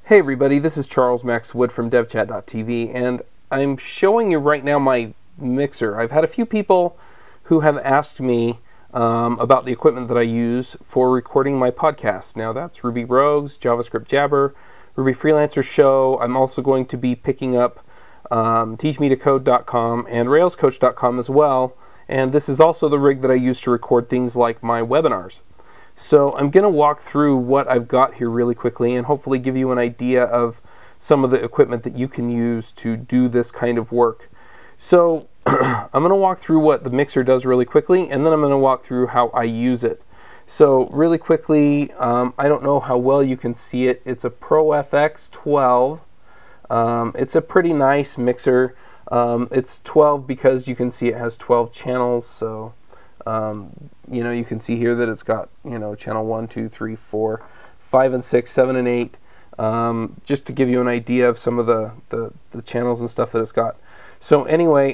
Hey everybody, this is Charles Max Wood from DevChat.tv, and I'm showing you right now my mixer. I've had a few people who have asked me about the equipment that I use for recording my podcast. Now that's Ruby Rogues, JavaScript Jabber, Ruby Freelancer Show. I'm also going to be picking up TeachMeToCode.com and RailsCoach.com as well, and this is also the rig that I use to record things like my webinars. So I'm going to walk through what I've got here really quickly and hopefully give you an idea of some of the equipment that you can use to do this kind of work. So I'm going to walk through what the mixer does really quickly, and then I'm going to walk through how I use it. So really quickly, I don't know how well you can see it. It's a Pro FX 12. It's a pretty nice mixer. It's 12 because you can see it has 12 channels. So you know, you can see here that it's got, you know, channel 1, 2, 3, 4, 5 and 6, 7 and 8, just to give you an idea of some of the channels and stuff that it's got. So anyway,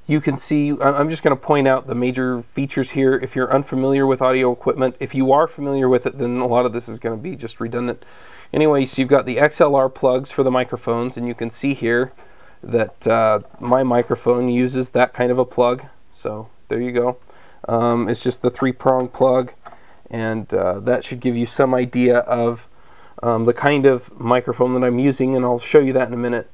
you can see, I'm just going to point out the major features here. If you're unfamiliar with audio equipment, if you are familiar with it, then a lot of this is going to be just redundant. Anyway, so you've got the XLR plugs for the microphones, and you can see here that my microphone uses that kind of a plug. So there you go. It's just the 3-prong plug, and that should give you some idea of the kind of microphone that I'm using, and I'll show you that in a minute.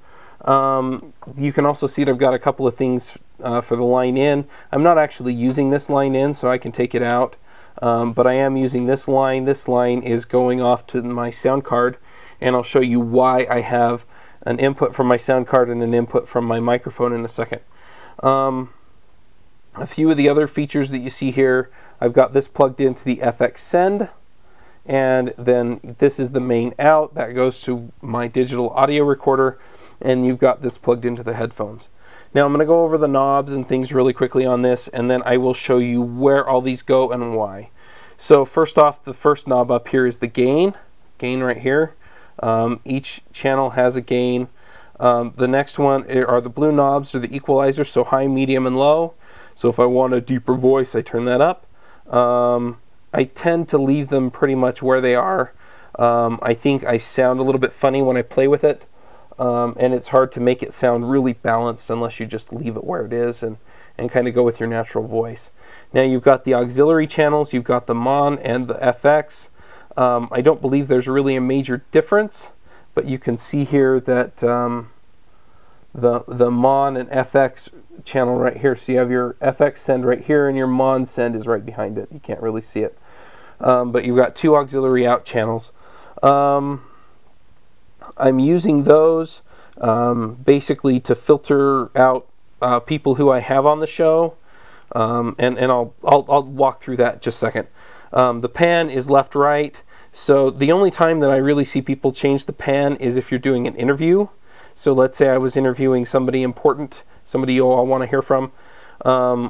You can also see that I've got a couple of things for the line in. I'm not actually using this line in, so I can take it out, but I am using this line. This line is going off to my sound card, and I'll show you why I have an input from my sound card and an input from my microphone in a second. A few of the other features that you see here, I've got this plugged into the FX Send, and then this is the main out that goes to my digital audio recorder, and you've got this plugged into the headphones. Now I'm going to go over the knobs and things really quickly on this, and then I will show you where all these go and why. So first off, the first knob up here is the gain right here. Each channel has a gain. The next one are the blue knobs, or the equalizers, so high, medium, and low. So if I want a deeper voice, I turn that up. I tend to leave them pretty much where they are. I think I sound a little bit funny when I play with it, and it's hard to make it sound really balanced unless you just leave it where it is and kind of go with your natural voice. Now you've got the auxiliary channels, you've got the Mon and the FX. I don't believe there's really a major difference, but you can see here that the Mon and FX channel right here, so you have your FX send right here and your Mon send is right behind it. You can't really see it, but you've got two auxiliary out channels. I'm using those basically to filter out people who I have on the show, and I'll walk through that in just a second. The pan is left right, so the only time that I really see people change the pan is if you're doing an interview. So let's say I was interviewing somebody important, somebody you all want to hear from.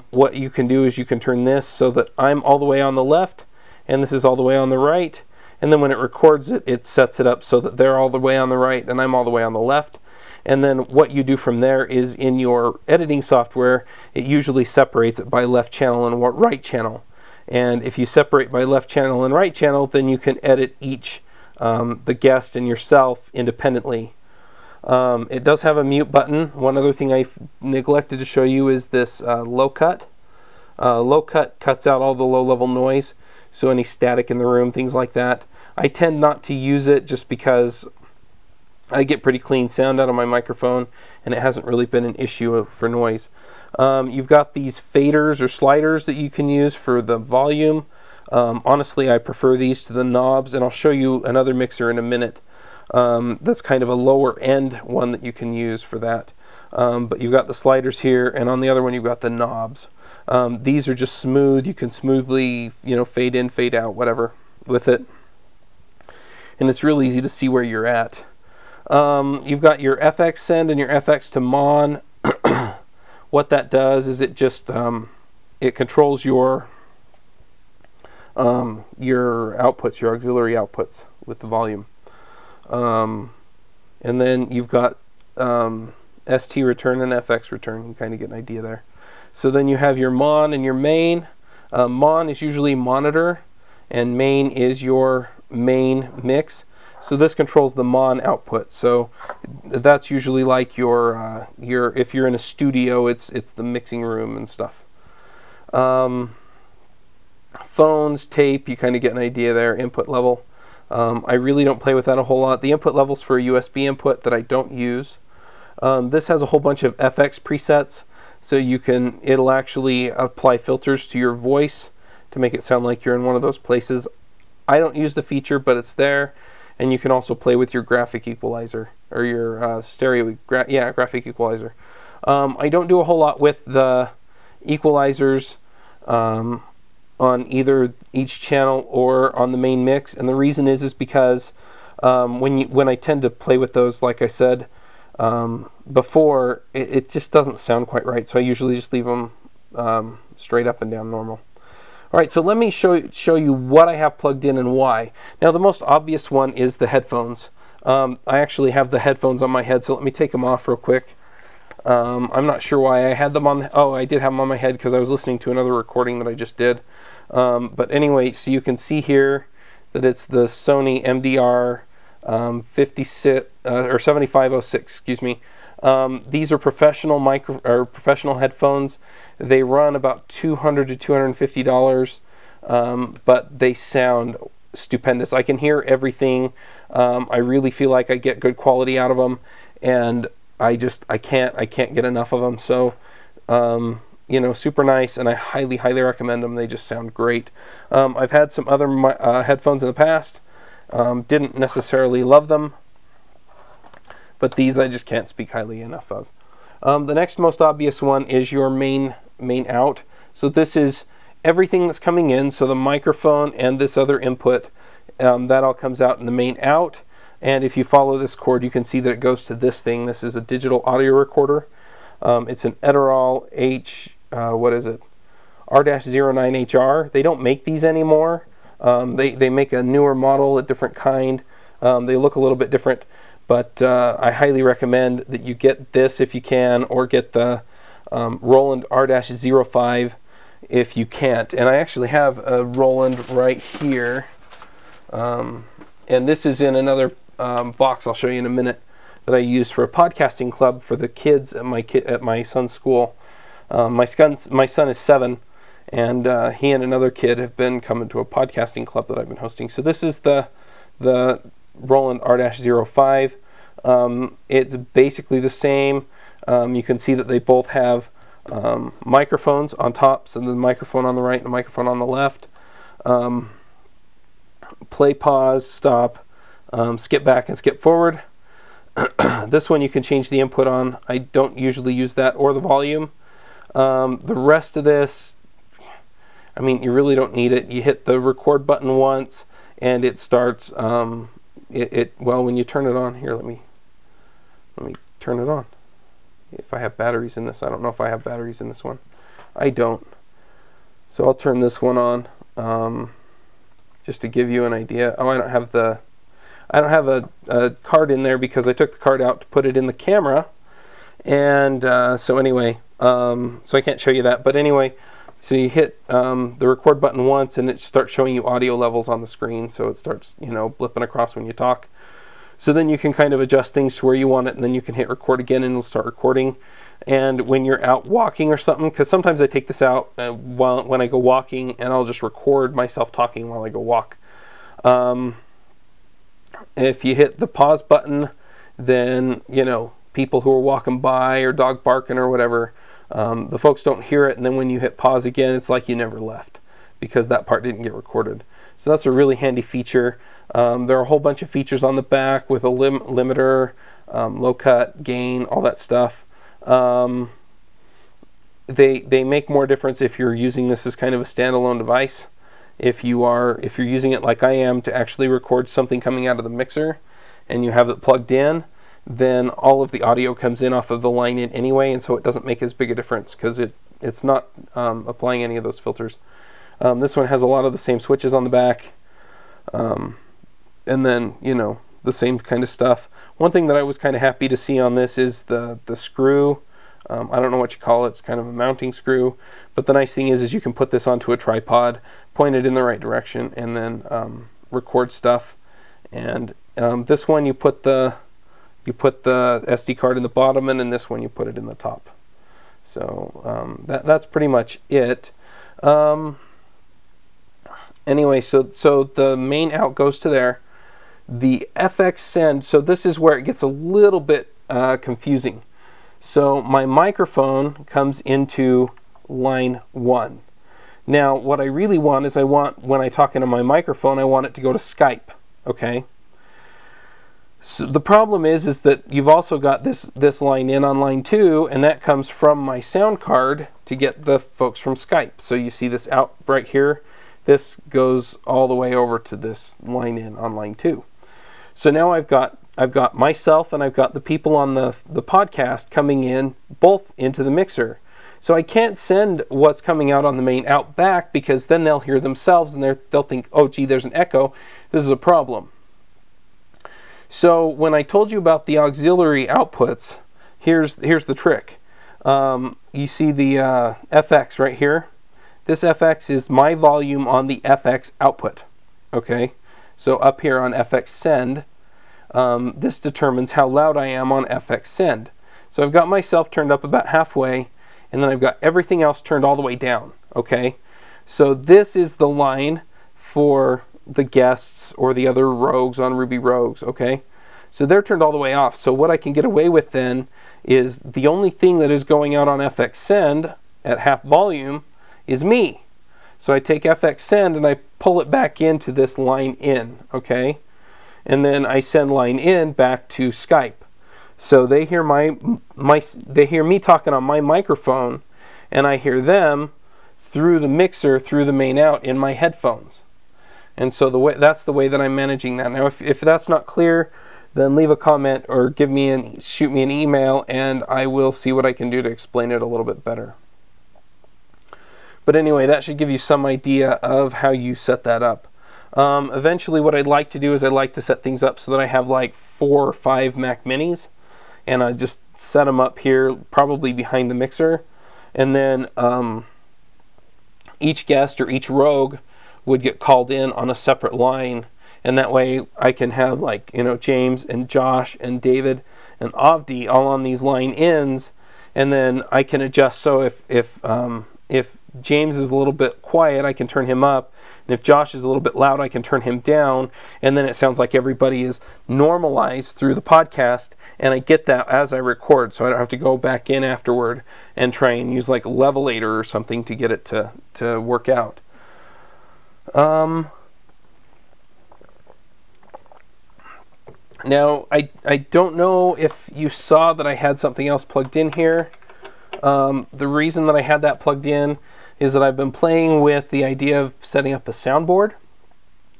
What you can do is you can turn this so that I'm all the way on the left and this is all the way on the right, and then when it records it, it sets it up so that they're all the way on the right and I'm all the way on the left. And then what you do from there is, in your editing software, it usually separates it by left channel and right channel. And if you separate by left channel and right channel, then you can edit each, the guest and yourself, independently. It does have a mute button. One other thing I neglected to show you is this low cut. Low cut cuts out all the low-level noise, so any static in the room, things like that. I tend not to use it just because I get pretty clean sound out of my microphone, and it hasn't really been an issue for noise. You've got these faders or sliders that you can use for the volume. Honestly, I prefer these to the knobs, and I'll show you another mixer in a minute. That's kind of a lower end one that you can use for that. But you've got the sliders here, and on the other one you've got the knobs. These are just smooth. You can smoothly, you know, fade in, fade out, whatever with it. And it's real easy to see where you're at. You've got your FX send and your FX to Mon. What that does is it just it controls your outputs, your auxiliary outputs with the volume. And then you've got ST return and FX return. You kind of get an idea there. So then you have your Mon and your main. Mon is usually monitor, and main is your main mix. So this controls the mon output. So that's usually like your if you're in a studio, it's the mixing room and stuff. Phones, tape, you kind of get an idea there. Input level. I really don't play with that a whole lot. The input levels for a USB input that I don't use. This has a whole bunch of FX presets, so it'll actually apply filters to your voice to make it sound like you're in one of those places. I don't use the feature, but it's there, and you can also play with your graphic equalizer or your graphic equalizer. I don't do a whole lot with the equalizers on either each channel or on the main mix, and the reason is because when I tend to play with those, like I said before, it just doesn't sound quite right. So I usually just leave them straight up and down normal. All right, so let me show you what I have plugged in and why. Now, the most obvious one is the headphones. I actually have the headphones on my head, so let me take them off real quick. I'm not sure why I had them on. Oh, I did have them on my head because I was listening to another recording that I just did. But anyway, so you can see here that it's the Sony MDR 7506. Excuse me. These are professional professional headphones. They run about $200 to $250, but they sound stupendous. I can hear everything. I really feel like I get good quality out of them, and I can't get enough of them. So you know, super nice, and I highly recommend them. They just sound great. I've had some other headphones in the past. Didn't necessarily love them, but these I just can't speak highly enough of. The next most obvious one is your main out. So this is everything that's coming in, so the microphone and this other input, that all comes out in the main out. And if you follow this cord, you can see that it goes to this thing. This is a digital audio recorder. It's an Edirol R-09HR. They don't make these anymore. They make a newer model, a different kind. They look a little bit different, but I highly recommend that you get this if you can, or get the Roland R-05 if you can't. And I actually have a Roland right here, and this is in another box I'll show you in a minute, that I use for a podcasting club for the kids at my son's school. My son is 7, and he and another kid have been coming to a podcasting club that I've been hosting. So this is the Roland R-05. It's basically the same. You can see that they both have microphones on top, so the microphone on the right and the microphone on the left. Play, pause, stop, skip back and skip forward. This one you can change the input on. I don't usually use that, or the volume. The rest of this, I mean, you really don't need it. You hit the record button once and it starts, well, when you turn it on, here, let me turn it on. If I have batteries in this, I don't know if I have batteries in this one. I don't. So I'll turn this one on, just to give you an idea. Oh, I don't have a card in there because I took the card out to put it in the camera, and so anyway, so I can't show you that. But anyway, so you hit the record button once, and it starts showing you audio levels on the screen. So it starts, you know, blipping across when you talk. So then you can kind of adjust things to where you want it, and then you can hit record again, and it'll start recording. And when you're out walking or something, because sometimes I take this out when I go walking, and I'll just record myself talking while I go walk. If you hit the pause button, then, you know, people who are walking by or dog barking or whatever, the folks don't hear it, and then when you hit pause again, it's like you never left because that part didn't get recorded. So that's a really handy feature. There are a whole bunch of features on the back with a limiter, low cut, gain, all that stuff. They make more difference if you're using this as kind of a standalone device. If you're using it like I am to actually record something coming out of the mixer and you have it plugged in, then all of the audio comes in off of the line in anyway, and so it doesn't make as big a difference because it's not applying any of those filters. This one has a lot of the same switches on the back, and then, you know, the same kind of stuff. One thing that I was kind of happy to see on this is the screw. I don't know what you call it. It's kind of a mounting screw. But the nice thing is you can put this onto a tripod, point it in the right direction, and then record stuff. And This one you put the SD card in the bottom, and in this one you put it in the top. So that's pretty much it. Anyway, so the main out goes to there. The FX send, so this is where it gets a little bit confusing. So my microphone comes into line 1. Now what I really want is when I talk into my microphone, I want it to go to Skype, okay? So the problem is that you've also got this line in on line 2, and that comes from my sound card to get the folks from Skype. So you see this out right here. This goes all the way over to this line in on line 2. So now I've got myself and I've got the people on the podcast coming in both into the mixer. So I can't send what's coming out on the main out back, because then they'll hear themselves and they'll think, oh gee, there's an echo. This is a problem. So when I told you about the auxiliary outputs, here's the trick. You see the FX right here. This FX is my volume on the FX output. Okay, so up here on FX send, this determines how loud I am on FX send. So I've got myself turned up about halfway, and then I've got everything else turned all the way down. Okay, so this is the line for the guests or the other rogues on Ruby Rogues. Okay, so they're turned all the way off. So what I can get away with then is the only thing that is going out on FX send at half volume is me. So I take FX send and I pull it back into this line in, okay? And then I send line in back to Skype. So they hear they hear me talking on my microphone, and I hear them through the mixer, through the main out in my headphones. And so that's the way that I'm managing that. Now if that's not clear, then leave a comment or shoot me an email, and I will see what I can do to explain it a little bit better. But anyway, that should give you some idea of how you set that up. Eventually what I'd like to do is I'd like to set things up so that I have like 4 or 5 Mac Minis, and I just set them up here, probably behind the mixer, and then each guest or each rogue would get called in on a separate line, and that way I can have, like, you know, James and Josh and David and Avdi all on these line ins, and then I can adjust. So if James is a little bit quiet, I can turn him up, and if Josh is a little bit loud, I can turn him down, and then it sounds like everybody is normalized through the podcast, and I get that as I record, so I don't have to go back in afterward and try and use like a levelator or something to get it to work out. Now I don't know if you saw that I had something else plugged in here. The reason that I had that plugged in is that I've been playing with the idea of setting up a soundboard.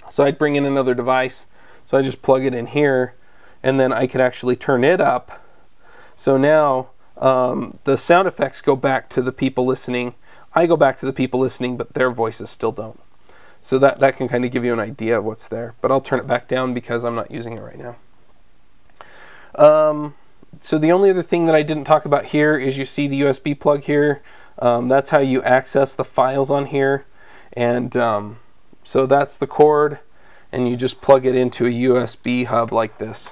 So I'd bring in another device, so I just plug it in here, and then I could actually turn it up. So now the sound effects go back to the people listening. I go back to the people listening, but their voices still don't. So that can kind of give you an idea of what's there. But I'll turn it back down because I'm not using it right now. So the only other thing that I didn't talk about here is you see the USB plug here. That's how you access the files on here. And so that's the cord, and you just plug it into a USB hub like this.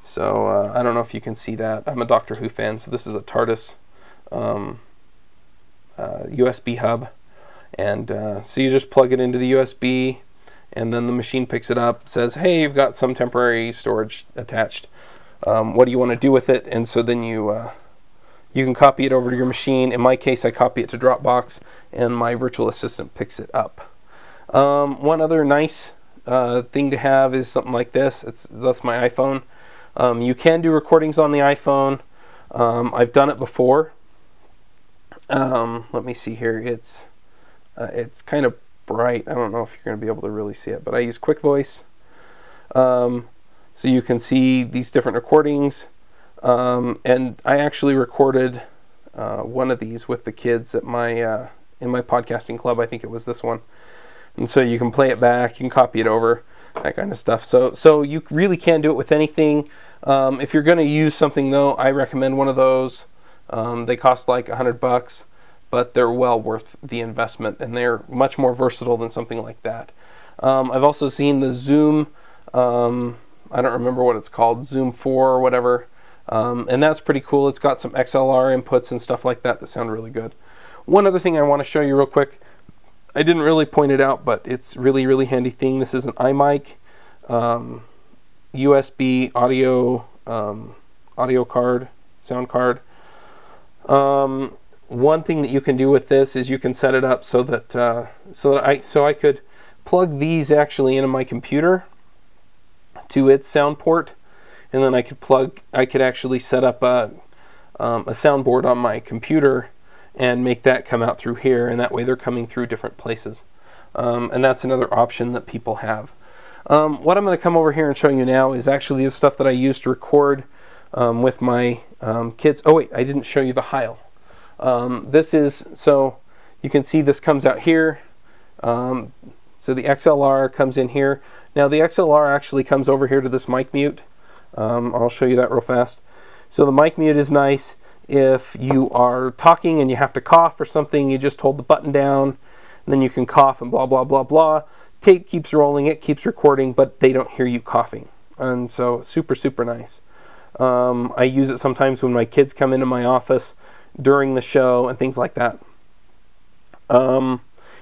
So I don't know if you can see that. I'm a Doctor Who fan, so this is a TARDIS USB hub. And so you just plug it into the USB, and then the machine picks it up, says, hey, you've got some temporary storage attached. What do you want to do with it? And so then you can copy it over to your machine. In my case, I copy it to Dropbox, and my virtual assistant picks it up. One other nice thing to have is something like this. That's my iPhone. You can do recordings on the iPhone. I've done it before. Let me see here. It's kind of bright. I don't know if you're going to be able to really see it, but I use QuickVoice. So you can see these different recordings. And I actually recorded one of these with the kids at my in my podcasting club. I think it was this one. And so you can play it back, you can copy it over, that kind of stuff. So you really can do it with anything. If you're going to use something, though, I recommend one of those. They cost like $100, but they're well worth the investment, and they're much more versatile than something like that. I've also seen the Zoom I don't remember what it's called, Zoom 4 or whatever. And that's pretty cool. It's got some XLR inputs and stuff like that that sound really good. One other thing I want to show you real quick, I didn't really point it out, but it's really handy thing. This is an iMic USB audio audio card, sound card. One thing that you can do with this is you can set it up so that I could plug these actually into my computer to its sound port, and then I could actually set up a soundboard on my computer and make that come out through here, and that way they're coming through different places. And that's another option that people have. What I'm going to come over here and show you now is actually the stuff that I used to record with my kids. Oh wait, I didn't show you the Heil. This is, so you can see this comes out here. So the XLR comes in here. Now the XLR actually comes over here to this mic mute. I'll show you that real fast. So the mic mute is nice. If you are talking and you have to cough or something, you just hold the button down, and then you can cough and blah, blah, blah, blah. Tape keeps rolling, it keeps recording, but they don't hear you coughing. And so super nice. I use it sometimes when my kids come into my office during the show and things like that.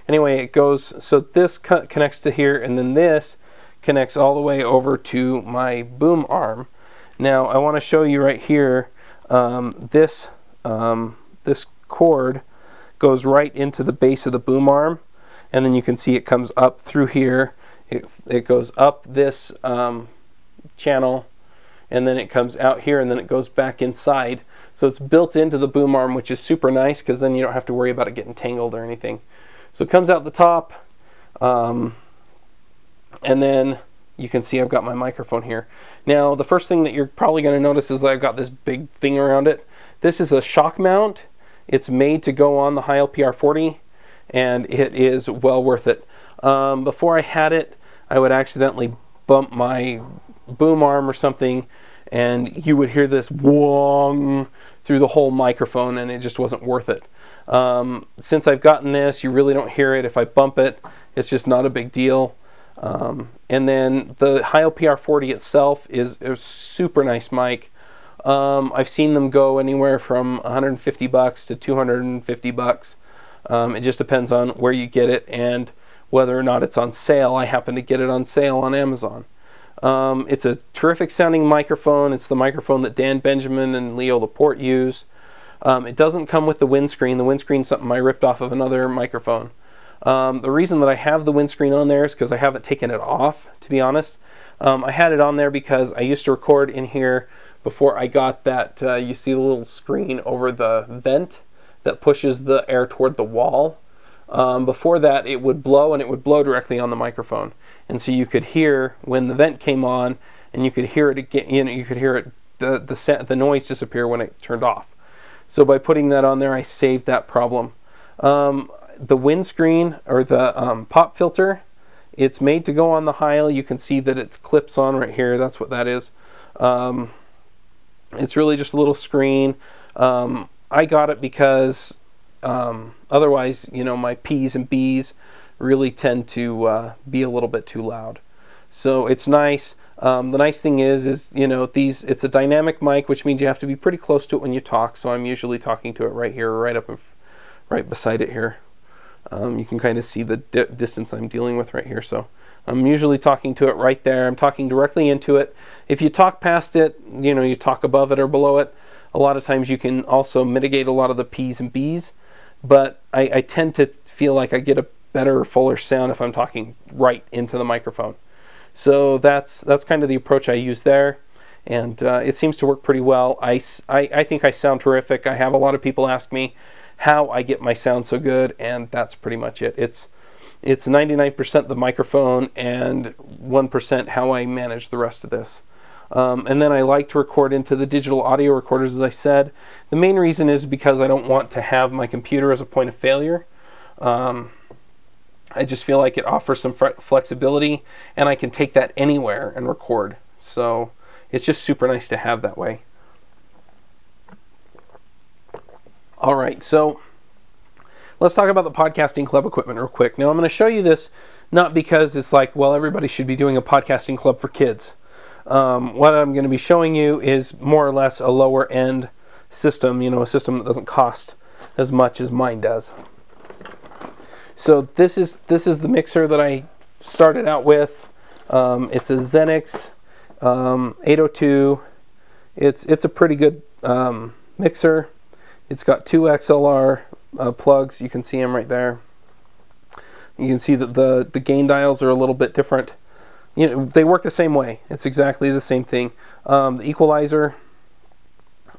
Anyway, it goes, so this connects to here, and then this connects all the way over to my boom arm. Now I want to show you right here, this cord goes right into the base of the boom arm, and then you can see it comes up through here. It goes up this channel, and then it comes out here, and then it goes back inside. So it's built into the boom arm, which is super nice, because then you don't have to worry about it getting tangled or anything. So it comes out the top, and then you can see I've got my microphone here. Now the first thing that you're probably going to notice is that I've got this big thing around it. This is a shock mount. It's made to go on the Heil PR40, and it is well worth it. Before I had it, I would accidentally bump my boom arm or something, and you would hear this wong through the whole microphone, and it just wasn't worth it. Since I've gotten this, you really don't hear it. If I bump it, it's just not a big deal. And then the Heil PR40 itself is a super nice mic. I've seen them go anywhere from $150 to $250. It just depends on where you get it and whether or not it's on sale. I happen to get it on sale on Amazon. It's a terrific sounding microphone. It's the microphone that Dan Benjamin and Leo Laporte use. It doesn't come with the windscreen. The windscreen's something I ripped off of another microphone. The reason that I have the windscreen on there is because I haven't taken it off, to be honest. I had it on there because I used to record in here before I got that, you see the little screen over the vent that pushes the air toward the wall. Before that, it would blow, and it would blow directly on the microphone. And so you could hear when the vent came on, and you could hear it again, you know, you could hear it, the noise disappear when it turned off. So by putting that on there, I saved that problem. The windscreen, or the pop filter, it's made to go on the Heil. You can see that it's clips on right here. That's what that is. It's really just a little screen. I got it because otherwise, you know, my P's and B's really tend to be a little bit too loud. So it's nice. The nice thing is you know, it's a dynamic mic, which means you have to be pretty close to it when you talk. So I'm usually talking to it right here, right beside it here. You can kind of see the distance I'm dealing with right here. So I'm usually talking to it right there. I'm talking directly into it. If you talk past it, you know, you talk above it or below it, a lot of times you can also mitigate a lot of the P's and B's. But I tend to feel like I get a better, fuller sound if I'm talking right into the microphone. So that's kind of the approach I use there, and it seems to work pretty well. I think I sound terrific. I have a lot of people ask me how I get my sound so good, and that's pretty much it. It's 99% the microphone and 1% how I manage the rest of this. And then I like to record into the digital audio recorders, as I said. The main reason is because I don't want to have my computer as a point of failure. I just feel like it offers some flexibility, and I can take that anywhere and record. So it's just super nice to have that way. All right, so let's talk about the Podcasting Club equipment real quick. Now I'm going to show you this not because it's like, well, everybody should be doing a podcasting club for kids. What I'm going to be showing you is more or less a lower end system, you know, a system that doesn't cost as much as mine does. So this is the mixer that I started out with. It's a Xenix 802. It's a pretty good mixer. It's got two XLR plugs. You can see them right there. You can see that the gain dials are a little bit different. You know, they work the same way. It's exactly the same thing. The equalizer,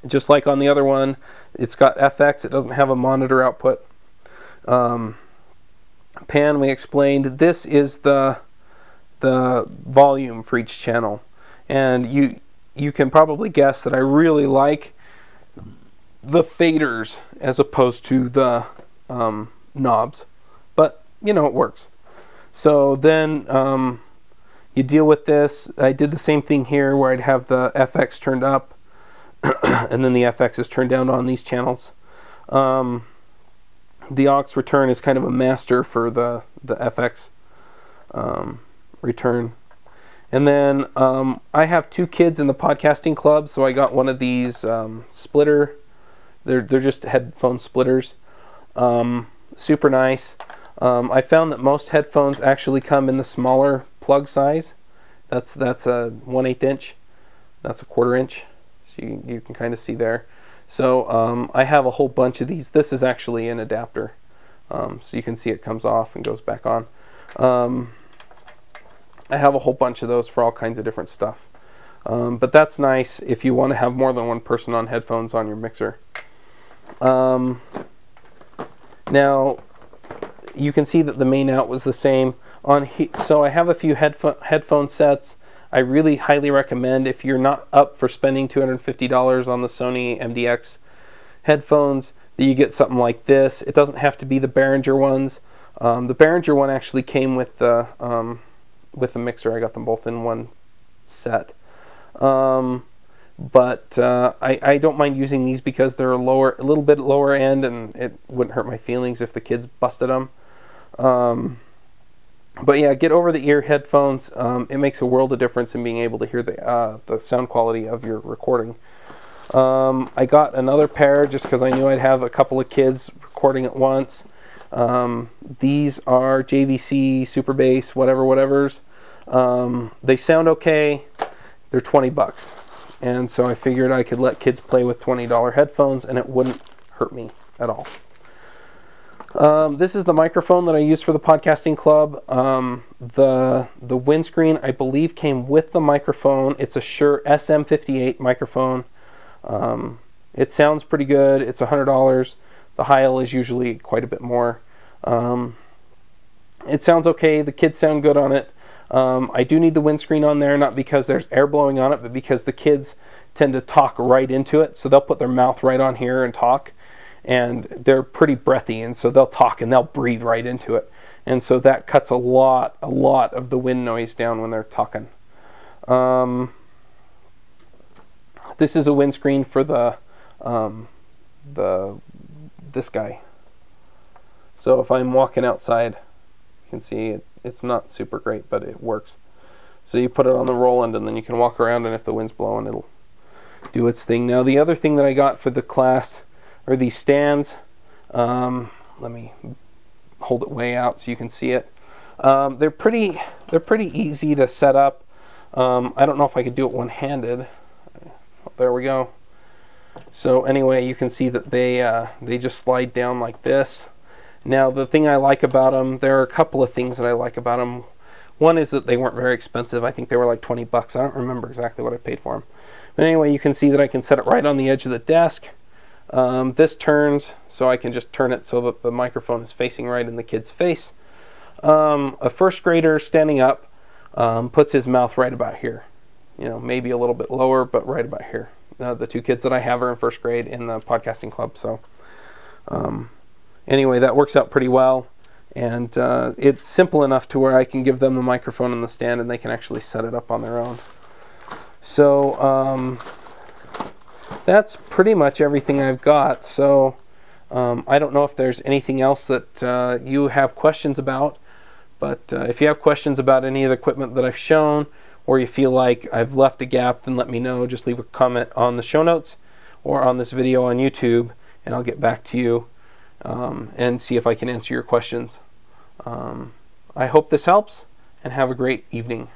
just like on the other one, it's got FX. It doesn't have a monitor output. Pan, we explained. This is the volume for each channel, and you can probably guess that I really like the faders as opposed to the knobs, but you know, it works. So then you deal with this. I did the same thing here where I'd have the FX turned up and then the FX is turned down on these channels. The aux return is kind of a master for the FX return. And then I have two kids in the podcasting club, so I got one of these splitter. They're just headphone splitters. Super nice. I found that most headphones actually come in the smaller plug size. That's a 1/8 inch. That's a 1/4 inch. So you can kind of see there. So I have a whole bunch of these. This is actually an adapter. So you can see it comes off and goes back on. I have a whole bunch of those for all kinds of different stuff. But that's nice if you want to have more than one person on headphones on your mixer. Now you can see that the main out was the same. So I have a few headphone sets. I really highly recommend, if you're not up for spending $250 on the Sony MDX headphones, that you get something like this. It doesn't have to be the Behringer ones. The Behringer one actually came with the mixer. I got them both in one set. But I don't mind using these because they're a little bit lower end, and it wouldn't hurt my feelings if the kids busted them. But yeah, get over the ear headphones. It makes a world of difference in being able to hear the sound quality of your recording. I got another pair just because I knew I'd have a couple of kids recording at once. These are JVC Super Bass whatevers. They sound okay. They're 20 bucks. And so I figured I could let kids play with $20 headphones and it wouldn't hurt me at all. This is the microphone that I use for the podcasting club. The windscreen, I believe, came with the microphone. It's a Shure SM58 microphone. It sounds pretty good. It's $100. The Heil is usually quite a bit more. It sounds okay. The kids sound good on it. I do need the windscreen on there, not because there's air blowing on it, but because the kids tend to talk right into it. So they'll put their mouth right on here and talk. And they're pretty breathy, and so they'll talk and they'll breathe right into it. And so that cuts a lot of the wind noise down when they're talking. This is a windscreen for this guy. So if I'm walking outside, you can see it's not super great, but it works. So you put it on the Roland, and then you can walk around, and if the wind's blowing, it'll do its thing. Now the other thing that I got for the class are these stands. Let me hold it way out so you can see it. They're pretty easy to set up. I don't know if I could do it one-handed. There we go. So anyway, you can see that they just slide down like this. Now the thing I like about them, there are a couple of things that I like about them. One is that they weren't very expensive. I think they were like 20 bucks. I don't remember exactly what I paid for them. But anyway, you can see that I can set it right on the edge of the desk. This turns, so I can just turn it so that the microphone is facing right in the kid's face. A first grader standing up puts his mouth right about here. You know, maybe a little bit lower, but right about here. The two kids that I have are in first grade in the podcasting club. So anyway, that works out pretty well. And it's simple enough to where I can give them the microphone and the stand, and they can actually set it up on their own. So that's pretty much everything I've got. So I don't know if there's anything else that you have questions about, but if you have questions about any of the equipment that I've shown, or you feel like I've left a gap, then let me know. Just leave a comment on the show notes or on this video on YouTube, and I'll get back to you and see if I can answer your questions. I hope this helps, and have a great evening.